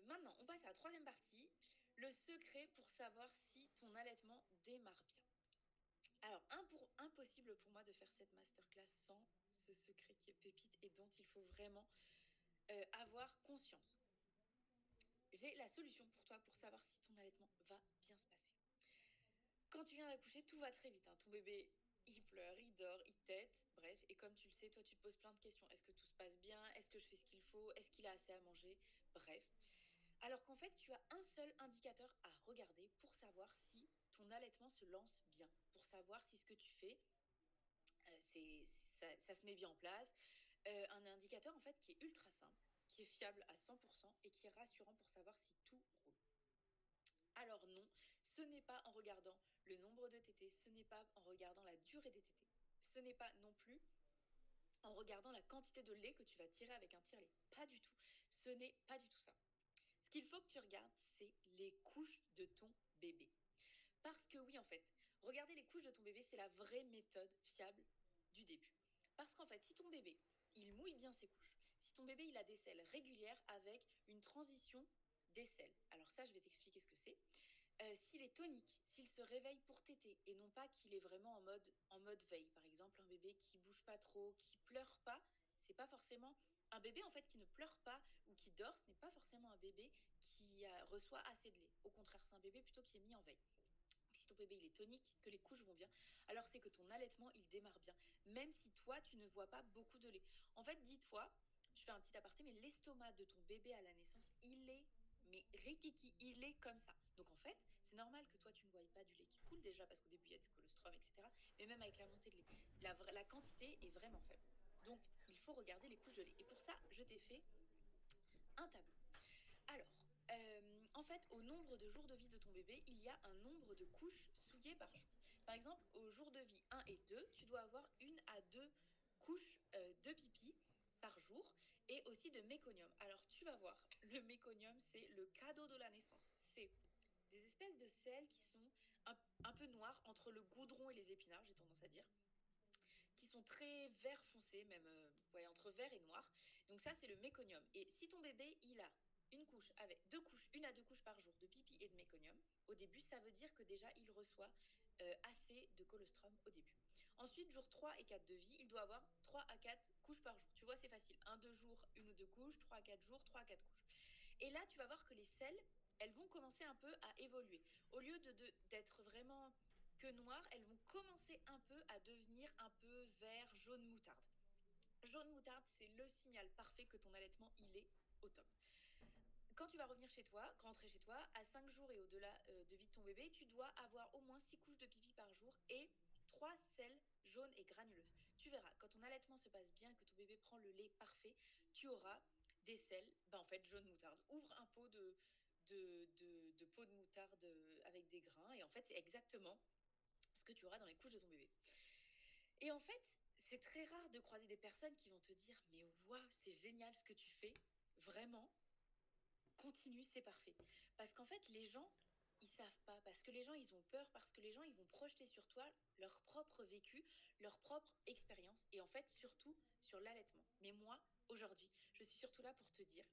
maintenant, on passe à la troisième partie. Le secret pour savoir si ton allaitement démarre bien. Alors, impossible pour moi de faire cette masterclass sans ce secret qui est pépite et dont il faut vraiment avoir conscience. J'ai la solution pour toi pour savoir si ton allaitement va bien se passer. Quand tu viens d'accoucher, tout va très vite. Ton bébé, il pleure, il dort, il tète, bref. Et comme tu le sais, toi, tu te poses plein de questions. Est-ce que tout se passe bien? Est-ce que je fais ce qu'il faut? Est-ce qu'il a assez à manger? Bref. Alors qu'en fait, tu as un seul indicateur à regarder pour savoir si ton allaitement se lance bien, pour savoir si ce que tu fais, ça se met bien en place. Un indicateur en fait qui est ultra simple, qui est fiable à 100% et qui est rassurant pour savoir si tout roule. Alors non, ce n'est pas en regardant le nombre de tétés, ce n'est pas en regardant la durée des tétés, ce n'est pas non plus en regardant la quantité de lait que tu vas tirer avec un tire-lait. Pas du tout. Ce n'est pas du tout ça. Ce qu'il faut que tu regardes, c'est les couches de ton bébé. Parce que oui, en fait, regarder les couches de ton bébé, c'est la vraie méthode fiable du début. Parce qu'en fait, si ton bébé, il mouille bien ses couches, si ton bébé, il a des selles régulières avec une transition des selles, alors ça, je vais t'expliquer ce que c'est. S'il est tonique, s'il se réveille pour téter et non pas qu'il est vraiment en mode veille, par exemple un bébé qui bouge pas trop, qui pleure pas, c'est pas forcément un bébé en fait qui ne pleure pas ou qui dort, ce n'est pas forcément un bébé qui reçoit assez de lait. Au contraire, c'est un bébé plutôt qui est mis en veille. Si ton bébé il est tonique, que les couches vont bien, alors c'est que ton allaitement il démarre bien, même si toi tu ne vois pas beaucoup de lait. En fait, dis-toi, je fais un petit aparté, mais l'estomac de ton bébé à la naissance, il est mais rikiki, il est comme ça. Donc en fait, c'est normal que toi tu ne voyes pas du lait qui coule déjà parce qu'au début il y a du colostrum, etc. Mais même avec la montée de lait, la quantité est vraiment faible. Donc il faut regarder les couches de lait. Et pour ça, je t'ai fait un tableau. Alors, en fait, au nombre de jours de vie de ton bébé, il y a un nombre de couches souillées par jour. Par exemple, au jour de vie 1 et 2, tu dois avoir 1 à 2 couches de pipi par jour et aussi de méconium. Alors, tu vas voir, le méconium, c'est le cadeau de la naissance. C'est des espèces de sels qui sont un peu noirs entre le goudron et les épinards, j'ai tendance à dire, qui sont très vert foncé, même entre vert et noir. Donc ça, c'est le méconium. Et si ton bébé, il a une couche avec 2 couches, 1 à 2 couches par jour de pipi et de méconium, au début, ça veut dire que déjà, il reçoit assez de colostrum au début. Ensuite, jour 3 et 4 de vie, il doit avoir 3 à 4 couches par jour. Tu vois, c'est facile. 1, 2 jours, 1 ou 2 couches, 3 à 4 jours, 3 à 4 couches. Et là, tu vas voir que les selles, elles vont commencer un peu à évoluer. Au lieu d'être vraiment que noires, elles vont commencer un peu à devenir un peu vert, jaune moutarde. Jaune moutarde, c'est le signal parfait que ton allaitement, il est au top. Quand tu vas revenir chez toi, rentrer chez toi, à 5 jours et au-delà de vie de ton bébé, tu dois avoir au moins 6 couches de pipi par jour et 3 selles jaunes et granuleuses. Tu verras, quand ton allaitement se passe bien et que ton bébé prend le lait parfait, tu auras des selles, en fait, jaune moutarde. Ouvre un pot de pot de moutarde avec des grains et en fait, c'est exactement ce que tu auras dans les couches de ton bébé. Et en fait, c'est très rare de croiser des personnes qui vont te dire mais waouh, c'est génial ce que tu fais, vraiment, continue, c'est parfait. Parce qu'en fait, les gens, ils savent pas, parce que les gens, ils ont peur, parce que les gens, ils vont projeter sur toi leur propre vécu, leur propre expérience, et en fait, surtout sur l'allaitement. Mais moi, aujourd'hui, je suis surtout là pour te dire,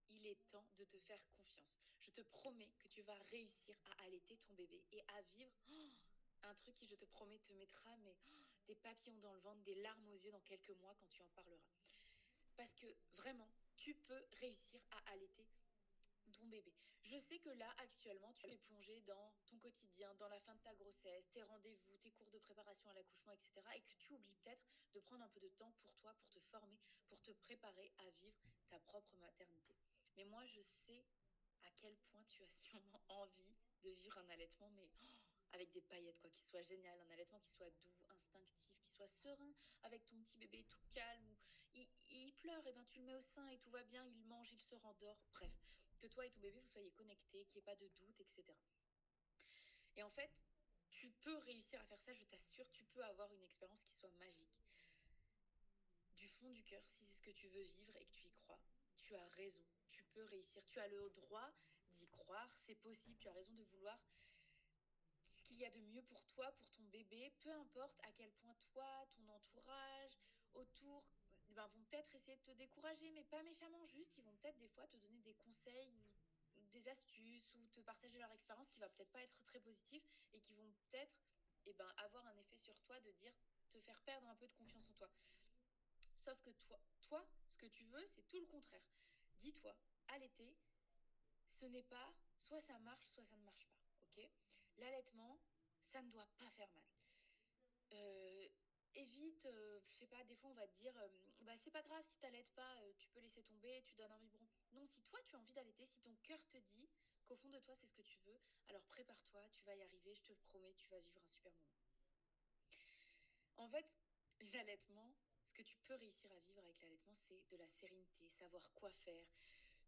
il est temps de te faire confiance. Je te promets que tu vas réussir à allaiter ton bébé et à vivre un truc qui, je te promets, te mettra des papillons dans le ventre, des larmes aux yeux dans quelques mois quand tu en parleras. Parce que vraiment, tu peux réussir à allaiter ton bébé. Je sais que là, actuellement, tu es plongé dans ton quotidien, dans la fin de ta grossesse, tes rendez-vous, tes cours de préparation à l'accouchement, etc. Et que tu oublies peut-être de prendre un peu de temps pour toi, pour te former, pour te préparer à vivre ta propre maternité. Mais moi, je sais à quel point tu as sûrement envie de vivre un allaitement, mais avec des paillettes, quoi, qui soit génial, un allaitement qui soit doux, instinctif, qui soit serein, avec ton petit bébé tout calme, ou il pleure, et ben tu le mets au sein et tout va bien, il mange, il se rendort, bref, que toi et ton bébé vous soyez connectés, qu'il n'y ait pas de doute, etc. Et en fait, tu peux réussir à faire ça, je t'assure, tu peux avoir une expérience qui soit magique. Du fond du cœur, si c'est ce que tu veux vivre et que tu y crois, tu as raison, tu peux réussir, tu as le droit d'y croire, c'est possible, tu as raison de vouloir ce qu'il y a de mieux pour toi, pour ton bébé, peu importe à quel point toi, ton entourage, autour, ben, vont peut-être essayer de te décourager, mais pas méchamment, juste, ils vont peut-être des fois te donner des conseils ou des astuces ou te partager leur expérience qui va peut-être pas être très positive et qui vont peut-être avoir un effet sur toi de dire, te faire perdre un peu de confiance en toi. Sauf que toi, ce que tu veux, c'est tout le contraire. Dis-toi, allaiter, ce n'est pas soit ça marche, soit ça ne marche pas. Ok. L'allaitement, ça ne doit pas faire mal. Euh, évite, je sais pas, des fois on va te dire, bah c'est pas grave si t'allaites pas, tu peux laisser tomber, tu donnes un biberon. Non, si toi tu as envie d'allaiter, si ton cœur te dit qu'au fond de toi c'est ce que tu veux, alors prépare-toi, tu vas y arriver, je te le promets, tu vas vivre un super moment. En fait, l'allaitement, ce que tu peux réussir à vivre avec l'allaitement, c'est de la sérénité, savoir quoi faire.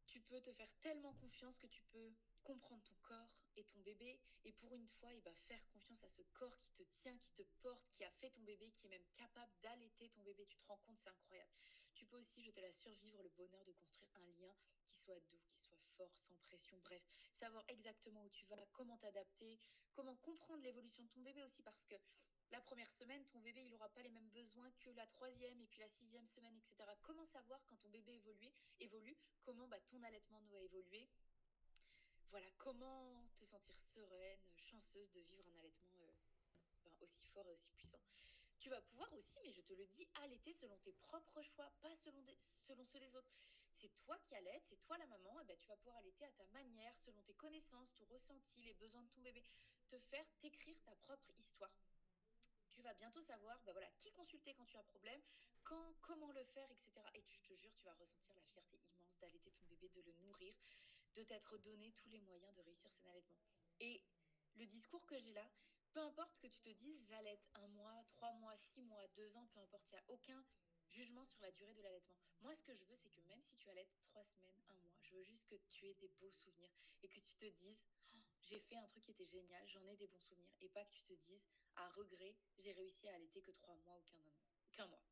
Tu peux te faire tellement confiance que tu peux comprendre ton corps et ton bébé. Et pour une fois, faire confiance à ce corps qui te tient, qui te porte, qui a fait ton bébé, qui est même capable d'allaiter ton bébé. Tu te rends compte, c'est incroyable. Tu peux aussi, je te l'assure, vivre le bonheur de construire un lien qui soit doux, qui soit fort, sans pression. Bref, savoir exactement où tu vas, comment t'adapter, comment comprendre l'évolution de ton bébé aussi, parce que la première semaine, ton bébé, il n'aura pas les mêmes besoins que la troisième et puis la sixième semaine, etc. Comment savoir quand ton bébé évolue, comment ton allaitement doit évoluer. Voilà, comment te sentir sereine, chanceuse de vivre un allaitement aussi fort et aussi puissant. Tu vas pouvoir aussi, mais je te le dis, allaiter selon tes propres choix, pas selon ceux des autres. C'est toi qui allaites, c'est toi la maman, et tu vas pouvoir allaiter à ta manière, selon tes connaissances, ton ressenti, les besoins de ton bébé. T'écrire ta propre histoire. Tu vas bientôt savoir qui consulter quand tu as un problème, comment le faire, etc. Et je te jure, tu vas ressentir la fierté immense d'allaiter ton bébé, de le nourrir, de t'être donné tous les moyens de réussir son allaitement. Et le discours que j'ai là, peu importe que tu te dises j'allaite 1 mois, 3 mois, 6 mois, 2 ans, peu importe, il n'y a aucun jugement sur la durée de l'allaitement. Moi, ce que je veux, c'est que même si tu allaites 3 semaines, 1 mois, je veux juste que tu aies des beaux souvenirs et que tu te dises j'ai fait un truc qui était génial, j'en ai des bons souvenirs, et pas que tu te dises à regret, j'ai réussi à allaiter que 3 mois ou qu'un mois.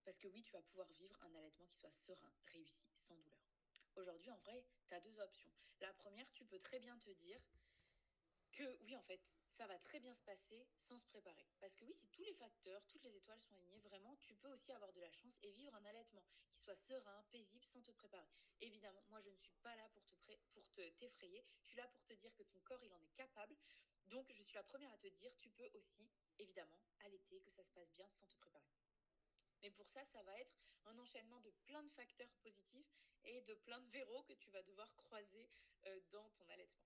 Parce que oui, tu vas pouvoir vivre un allaitement qui soit serein, réussi, sans douleur. Aujourd'hui, en vrai, tu as 2 options. La première, tu peux très bien te dire que oui, en fait, ça va très bien se passer sans se préparer. Parce que oui, si tous les facteurs, toutes les étoiles sont alignées, vraiment, tu peux aussi avoir de la chance et vivre un allaitement qui soit serein, paisible, sans te préparer. Évidemment, moi, je ne suis pas là pour t'effrayer. Je suis là pour te dire que ton corps, il en est capable. Donc, je suis la première à te dire, tu peux aussi, évidemment, allaiter, que ça se passe bien sans te préparer. Mais pour ça, ça va être un enchaînement de plein de facteurs positifs et de plein de verrous que tu vas devoir croiser dans ton allaitement.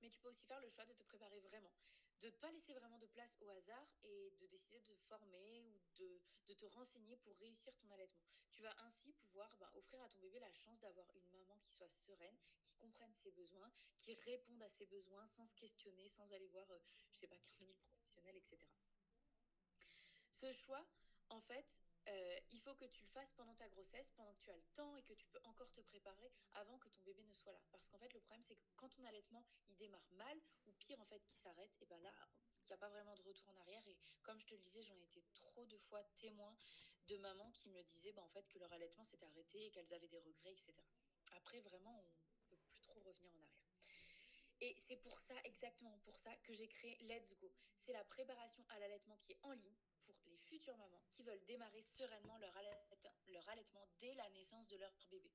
Mais tu peux aussi faire le choix de te préparer vraiment, de ne pas laisser vraiment de place au hasard et de décider de te former ou de te renseigner pour réussir ton allaitement. Tu vas ainsi pouvoir offrir à ton bébé la chance d'avoir une maman qui soit sereine, qui comprenne ses besoins, qui réponde à ses besoins sans se questionner, sans aller voir, 15 000 professionnels, etc. Ce choix, en fait, il faut que tu le fasses pendant ta grossesse, pendant que tu as le temps et que tu peux encore te préparer avant que ton bébé ne soit là. Parce qu'en fait, le problème, c'est que quand ton allaitement, il démarre mal, ou pire, en fait, qu'il s'arrête, et là, il n'y a pas vraiment de retour en arrière. Et comme je te le disais, j'en ai été trop de fois témoin de mamans qui me disaient, en fait, que leur allaitement s'était arrêté et qu'elles avaient des regrets, etc. Après, vraiment, on peut plus trop revenir en arrière. Et c'est pour ça, exactement pour ça, que j'ai créé Let's Go. C'est la préparation à l'allaitement qui est en ligne pour les futures mamans qui veulent démarrer sereinement leur allaitement dès la naissance de leur bébé.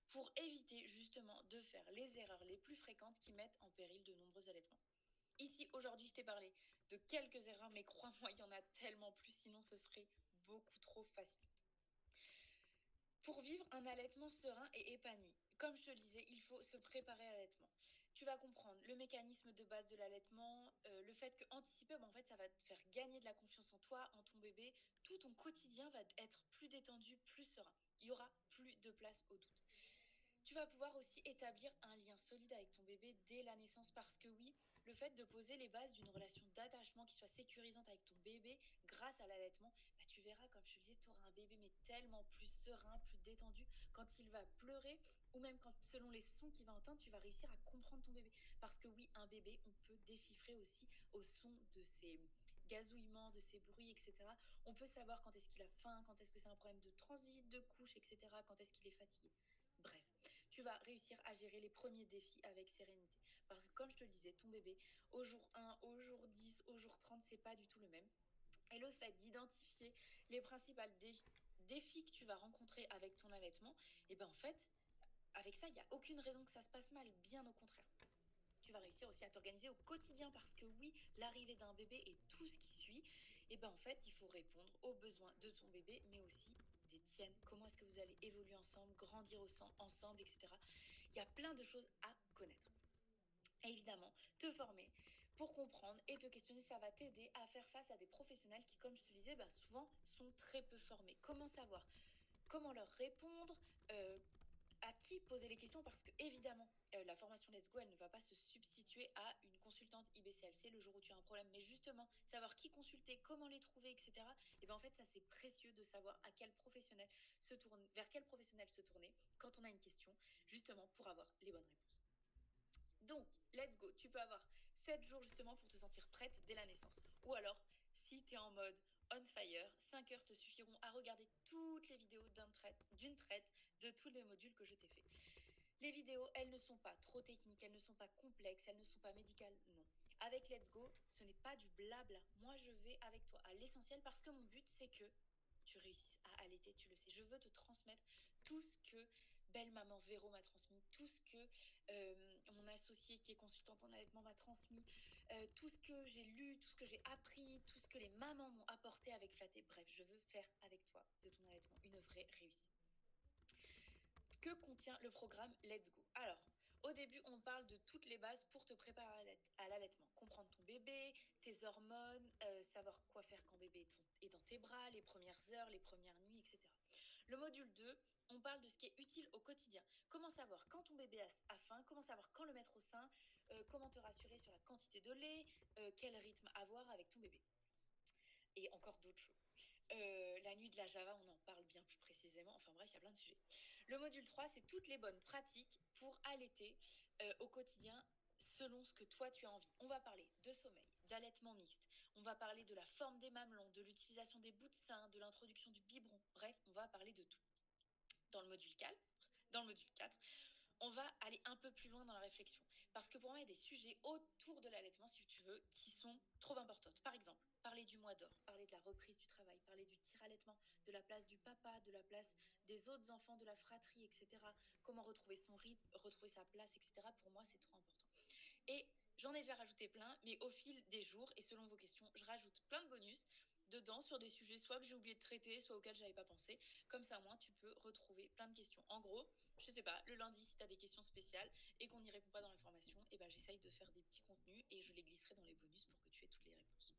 Pour éviter justement de faire les erreurs les plus fréquentes qui mettent en péril de nombreux allaitements. Ici, aujourd'hui, je t'ai parlé de quelques erreurs, mais crois-moi, il y en a tellement plus, sinon ce serait beaucoup trop facile. Pour vivre un allaitement serein et épanoui, comme je te le disais, il faut se préparer à l'allaitement. Tu vas comprendre le mécanisme de base de l'allaitement, le fait que anticiper, en fait, ça va te faire gagner de la confiance en toi, en ton bébé. Tout ton quotidien va être plus détendu, plus serein. Il y aura plus de place au doute. Tu vas pouvoir aussi établir un lien solide avec ton bébé dès la naissance parce que oui, le fait de poser les bases d'une relation d'attachement qui soit sécurisante avec ton bébé grâce à l'allaitement, bah, tu verras, comme je te le disais, tu auras un bébé mais tellement plus serein, plus détendu. Quand il va pleurer ou même quand, selon les sons qu'il va entendre, tu vas réussir à comprendre ton bébé. Parce que oui, un bébé, on peut déchiffrer aussi au son de ses gazouillements, de ses bruits, etc. On peut savoir quand est-ce qu'il a faim, quand est-ce que c'est un problème de transit, de couche, etc. Quand est-ce qu'il est fatigué. Bref, tu vas réussir à gérer les premiers défis avec sérénité. Parce que comme je te le disais, ton bébé, au jour 1, au jour 10, au jour 30, c'est pas du tout le même. Et le fait d'identifier les principaux défis que tu vas rencontrer avec ton allaitement, et ben en fait, avec ça, il n'y a aucune raison que ça se passe mal, bien au contraire. Tu vas réussir aussi à t'organiser au quotidien parce que oui, l'arrivée d'un bébé et tout ce qui suit, et ben en fait, il faut répondre aux besoins de ton bébé, mais aussi des tiennes. Comment est-ce que vous allez évoluer ensemble, grandir ensemble, etc. Il y a plein de choses à connaître. Et évidemment, te former pour comprendre et te questionner, ça va t'aider à faire face à des professionnels qui, comme je te le disais, ben souvent sont très peu formés. Comment savoir? Comment leur répondre? À qui poser les questions parce que évidemment la formation Let's Go elle ne va pas se substituer à une consultante IBCLC le jour où tu as un problème, mais justement savoir qui consulter, comment les trouver, etc. Et bien en fait ça c'est précieux de savoir à quel professionnel se tourner, vers quel professionnel se tourner quand on a une question, justement pour avoir les bonnes réponses. Donc, let's go, tu peux avoir 7 jours justement pour te sentir prête dès la naissance. Ou alors, si tu es en mode on fire, 5 heures te suffiront à regarder toutes les vidéos d'une traite de tous les modules que je t'ai fait. Les vidéos, elles ne sont pas trop techniques, elles ne sont pas complexes, elles ne sont pas médicales, non. Avec Let's Go, ce n'est pas du blabla. Moi, je vais avec toi à l'essentiel parce que mon but, c'est que tu réussisses à allaiter, tu le sais. Je veux te transmettre tout ce que belle maman Véro m'a transmis, tout ce que mon associé qui est consultante en allaitement m'a transmis, tout ce que j'ai lu, tout ce que j'ai appris, tout ce que les mamans m'ont apporté avec Flaté. Bref, je veux faire avec toi de ton allaitement une vraie réussite. Que contient le programme Let's Go? Alors, au début, on parle de toutes les bases pour te préparer à l'allaitement. Comprendre ton bébé, tes hormones, savoir quoi faire quand bébé est dans tes bras, les premières heures, les premières nuits, etc. Le module 2, on parle de ce qui est utile au quotidien. Comment savoir quand ton bébé a faim, comment savoir quand le mettre au sein, comment te rassurer sur la quantité de lait, quel rythme avoir avec ton bébé. Et encore d'autres choses. La nuit de la Java, on en parle bien plus précisément. Enfin bref, il y a plein de sujets. Le module 3, c'est toutes les bonnes pratiques pour allaiter au quotidien selon ce que toi tu as envie. On va parler de sommeil, d'allaitement mixte, on va parler de la forme des mamelons, de l'utilisation des bouts de sein, de l'introduction du biberon. Bref, on va parler de tout. Dans le module 4, on va aller un peu plus loin dans la réflexion. Parce que pour moi, il y a des sujets autour de l'allaitement, si tu veux, qui sont trop importantes. Par exemple, parler du mois d'or, parler de la reprise du travail, parler du tir-allaitement, de la place du papa, de la place des autres enfants de la fratrie, etc. Comment retrouver son rythme, retrouver sa place, etc. Pour moi, c'est trop important. Et j'en ai déjà rajouté plein, mais au fil des jours et selon vos questions, je rajoute plein de bonus dedans sur des sujets soit que j'ai oublié de traiter, soit auxquels j'avais pas pensé. Comme ça, moi, tu peux retrouver plein de questions. En gros, je sais pas, le lundi, si tu as des questions spéciales et qu'on n'y répond pas dans les formations, et ben j'essaye de faire des petits contenus et je les glisserai dans les bonus pour que tu aies toutes les réponses.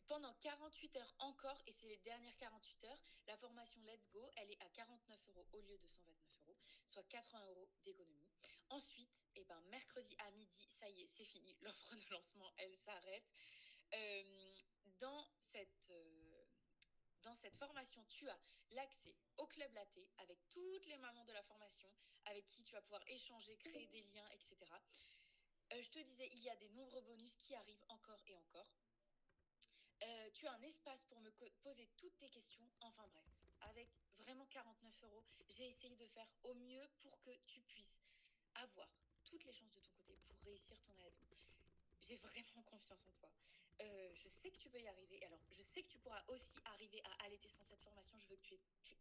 Pendant 48 heures encore, et c'est les dernières 48 heures, la formation Let's Go, elle est à 49 € au lieu de 129 €, soit 80 € d'économie. Ensuite, et ben, mercredi à midi, ça y est, c'est fini, l'offre de lancement, elle s'arrête. Dans cette formation, tu as l'accès au Club Laté avec toutes les mamans de la formation, avec qui tu vas pouvoir échanger, créer des liens, etc. Je te disais, il y a des nombreux bonus qui arrivent encore et encore. Tu as un espace pour me poser toutes tes questions. Enfin bref, avec vraiment 49 €, j'ai essayé de faire au mieux pour que tu puisses avoir toutes les chances de ton côté pour réussir ton allaitement. J'ai vraiment confiance en toi. Je sais que tu peux y arriver. Alors, je sais que tu pourras aussi arriver à allaiter sans cette formation. Je veux que tu aies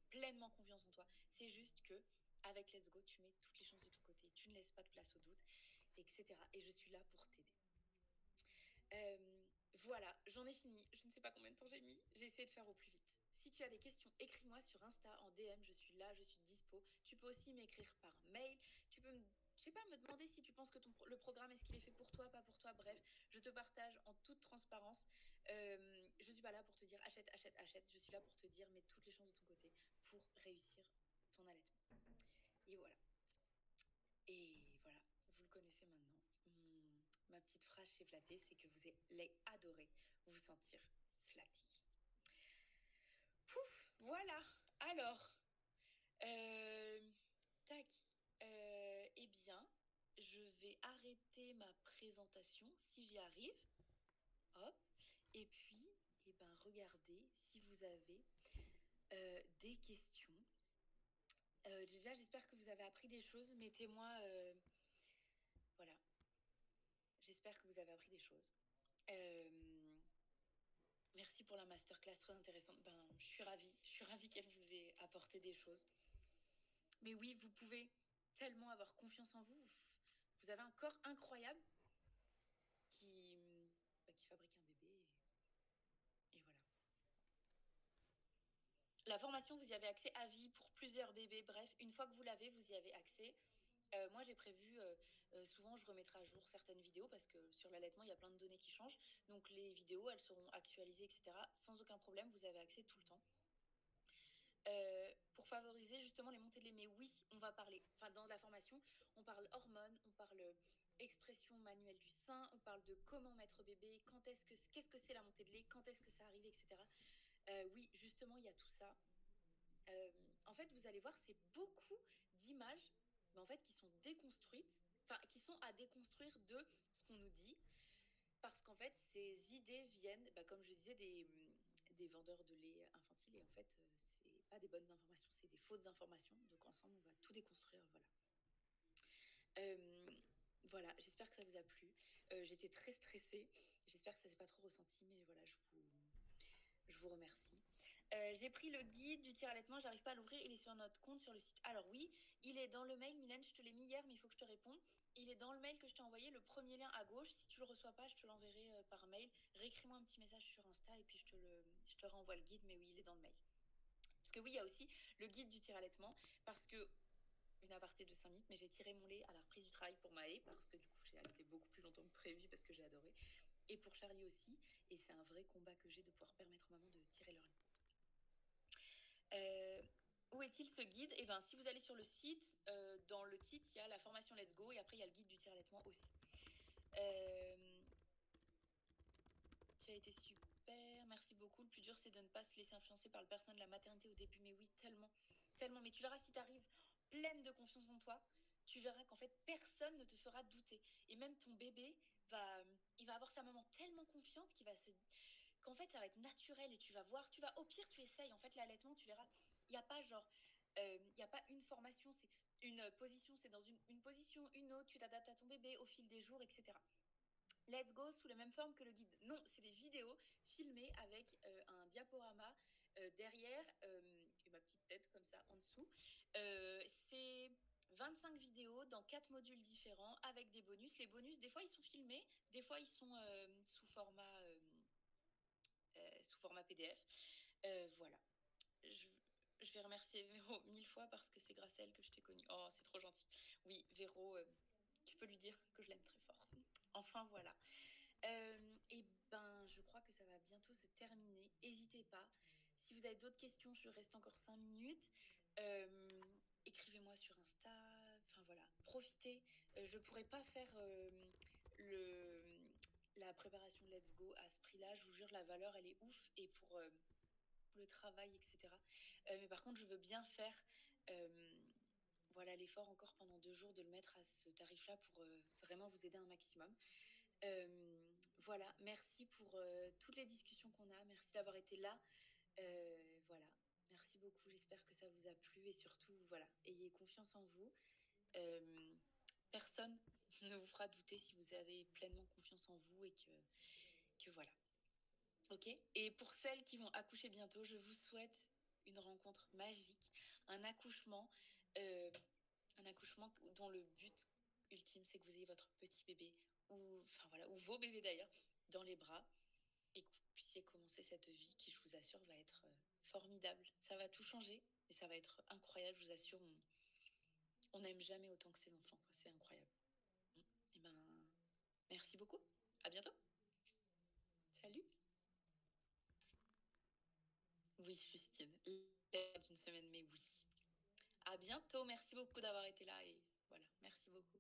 pleinement confiance en toi. C'est juste que avec Let's Go, tu mets toutes les chances de ton côté. Tu ne laisses pas de place au doute, etc. Et je suis là pour t'aider. Voilà, j'en ai fini. Je ne sais pas combien de temps j'ai mis. J'ai essayé de faire au plus vite. Si tu as des questions, écris-moi sur Insta en DM. Je suis là, je suis dispo. Tu peux aussi m'écrire par mail. Tu peux me demander si tu penses que le programme, est-ce qu'il est fait pour toi, pas pour toi. Bref, je te partage en toute transparence. Je suis pas là pour te dire achète, achète, achète. Je suis là pour te dire mets toutes les chances de ton côté pour réussir ton ton allaitement. Et voilà. Et voilà, vous le connaissez maintenant. Ma petite phrase chez Flatté, c'est que vous allez adorer vous sentir flatté. Pouf, voilà. Alors, tac. Eh bien, je vais arrêter ma présentation si j'y arrive. Hop. Et puis, eh ben, regardez si vous avez des questions. Déjà, j'espère que vous avez appris des choses. Mettez-moi... voilà. J'espère que vous avez appris des choses. Merci pour la masterclass très intéressante. Je suis ravie qu'elle vous ait apporté des choses. Mais oui, vous pouvez tellement avoir confiance en vous. Vous avez un corps incroyable qui fabrique un bébé. Et voilà. La formation, vous y avez accès à vie pour plusieurs bébés. Bref, une fois que vous l'avez, vous y avez accès. Moi, j'ai prévu, souvent, je remettrai à jour certaines vidéos parce que sur l'allaitement, il y a plein de données qui changent. Donc, les vidéos, elles seront actualisées, etc. Sans aucun problème, vous avez accès tout le temps. Pour favoriser justement les montées de lait. Mais oui, on va parler, dans la formation, on parle hormones, on parle expression manuelle du sein, on parle de comment mettre bébé, qu'est-ce que c'est la montée de lait, quand est-ce que ça arrive, etc. Oui, justement, il y a tout ça. En fait, vous allez voir, c'est beaucoup d'images, mais en fait, qui sont déconstruites, qui sont à déconstruire de ce qu'on nous dit, parce qu'en fait, ces idées viennent, comme je disais, des vendeurs de lait infantile, et en fait, c'est pas des bonnes informations, c'est des fausses informations. Donc ensemble, on va tout déconstruire, voilà. Voilà, j'espère que ça vous a plu. J'étais très stressée, j'espère que ça s'est pas trop ressenti, mais voilà, je vous remercie. J'ai pris le guide du tir-allaitement, j'arrive pas à l'ouvrir, il est sur notre compte sur le site. Alors oui, il est dans le mail, Mylène, je te l'ai mis hier, mais il faut que je te réponde. Il est dans le mail que je t'ai envoyé, le premier lien à gauche. Si tu le reçois pas, je te l'enverrai par mail. Réécris-moi un petit message sur Insta et puis je te renvoie le guide, mais oui, il est dans le mail. Parce que oui, il y a aussi le guide du tir-allaitement, parce que une aparté de 5 minutes, mais j'ai tiré mon lait à la reprise du travail pour Maë, parce que du coup, j'ai allaité beaucoup plus longtemps que prévu, parce que j'ai adoré. Et pour Charlie aussi, et c'est un vrai combat que j'ai de pouvoir permettre aux mamans de tirer leur lait. Où est-il ce guide? Eh bien, si vous allez sur le site, dans le titre, il y a la formation Let's Go, et après, il y a le guide du tir-allaitement aussi. Tu as été super, merci beaucoup. Le plus dur, c'est de ne pas se laisser influencer par le personnel de la maternité au début. Mais oui, tellement, tellement. Mais tu verras, si tu arrives pleine de confiance en toi, tu verras qu'en fait, personne ne te fera douter. Et même ton bébé, il va avoir sa maman tellement confiante qu'en fait, ça va être naturel. Et tu vas voir, au pire, tu essayes. En fait, l'allaitement, tu verras, il n'y a pas il n'y a pas une formation, c'est une position, c'est dans une position, une autre, tu t'adaptes à ton bébé au fil des jours, etc. Let's Go sous la même forme que le guide. Non, c'est des vidéos filmées avec un diaporama derrière et ma petite tête comme ça en dessous. C'est 25 vidéos dans 4 modules différents avec des bonus. Les bonus, des fois, ils sont filmés, des fois, ils sont sous format PDF. Voilà. Je vais remercier Véro 1000 fois parce que c'est grâce à elle que je t'ai connue. Oh, c'est trop gentil. Oui, Véro, tu peux lui dire que je l'aime très fort. Enfin, voilà. Je crois que ça va bientôt se terminer. N'hésitez pas. Si vous avez d'autres questions, je reste encore 5 minutes. Écrivez-moi sur Insta. Enfin voilà, profitez. Je ne pourrais pas faire la préparation de Let's Go à ce prix-là. Je vous jure, la valeur, elle est ouf. Et pour le travail, etc. Mais par contre, je veux bien faire l'effort encore pendant 2 jours de le mettre à ce tarif-là pour vraiment vous aider un maximum. Voilà, merci pour toutes les discussions qu'on a. Merci d'avoir été là. Voilà, merci beaucoup. J'espère que ça vous a plu et surtout, voilà, ayez confiance en vous. Personne ne vous fera douter si vous avez pleinement confiance en vous et que voilà. Ok. Et pour celles qui vont accoucher bientôt, je vous souhaite une rencontre magique, un accouchement dont le but ultime, c'est que vous ayez votre petit bébé ou vos bébés d'ailleurs dans les bras et que vous puissiez commencer cette vie qui, je vous assure, va être formidable. Ça va tout changer et ça va être incroyable. Je vous assure, on n'aime jamais autant que ses enfants. C'est incroyable. Et merci beaucoup. À bientôt. Salut. Oui, Justine. D'une semaine, mais oui. À bientôt. Merci beaucoup d'avoir été là et voilà, merci beaucoup.